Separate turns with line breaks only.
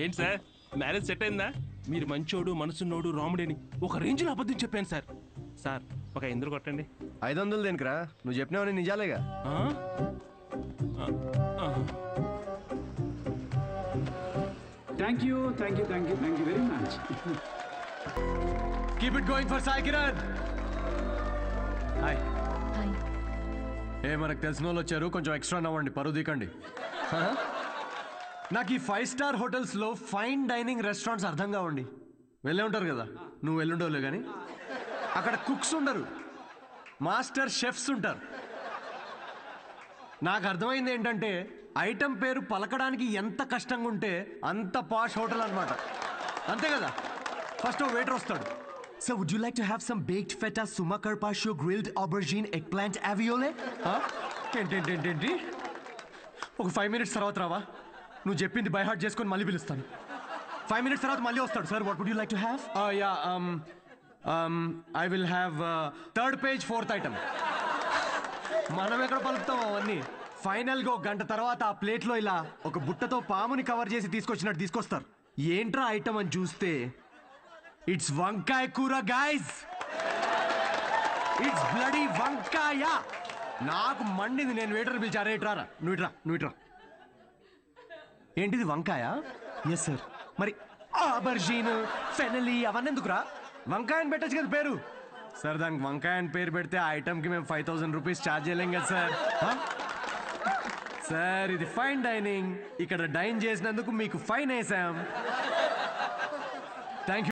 ఏంటి sir marriage set అయిందా? మీరు మంచోడు మనసున్నోడు రాముడని ఒక రేంజ్లో అబద్ధం చెప్పాను సార్. సార్ ఒక 500 కొట్టండి.
500 దేనికిరా? నువ్వు చెప్పినావని నిజాలేగా.
Thank you very much.
Keep it going for Sai Kiran. Hi. మనకు తెలిసిన వాళ్ళు వచ్చారు, కొంచెం ఎక్స్ట్రా నవ్వండి, పరువు దీకండి. నాకు ఈ 5 స్టార్ హోటల్స్లో ఫైన్ డైనింగ్ రెస్టారెంట్స్ అర్థం కావండి. వెళ్ళే ఉంటారు కదా, నువ్వు వెళ్ళుండవులే కానీ. అక్కడ కుక్స్ ఉండరు, మాస్టర్ షెఫ్స్ ఉంటారు. నాకు అర్థమైంది ఏంటంటే ఐటమ్ పేరు పలకడానికి ఎంత కష్టంగా ఉంటే అంత పాష్ హోటల్ అనమాట. అంతే కదా. ఫస్ట్ వెయిటర్ వస్తాడు.
Sir, would you like to have some baked feta, suma carpaccio, grilled aubergine, eggplant aviole?
ఏంటి ఒక 5 మినిట్స్ తర్వాత రావా? నువ్వు చెప్పింది బై హార్ట్ చేసుకొని మళ్ళీ పిలుస్తాను. 5 మినిట్స్ తర్వాత మళ్ళీ వస్తాడు. Sir, what would you like to have? I will have 3rd page 4th item. మనం ఎక్కడ పలుకుతాం అవన్నీ. ఫైనల్గా 1 గంట తర్వాత ఆ ప్లేట్లో ఇలా ఒక బుట్టతో పాముని కవర్ చేసి తీసుకొచ్చినట్టు తీసుకొస్తారు. ఏంట్రా ఐటమ్ అని చూస్తే ఇట్స్ వంకాయ కూర గైస్. ఇట్స్ బ్లడీ వంకాయ. నాకు మండింది. నేను వెయిటర్ పిలిచారా, ఇట్రారా, నువ్వు ఇట్రా. ఏంటిది వంకాయ?
Yes, sir.
మరి ఆబర్జీన్ ఫెనలీ అవన్నీ ఎందుకురా? వంకాయ అని పెట్టచ్చు కదా పేరు. సార్, దానికి వంకాయ అని పేరు పెడితే ఆ ఐటమ్కి మేము 5000 రూపీస్ ఛార్జ్ చేయలేం కదా సార్. సార్, ఇది ఫైన్ డైనింగ్. ఇక్కడ డైన్ చేసినందుకు మీకు ఫైన్ వేసాం.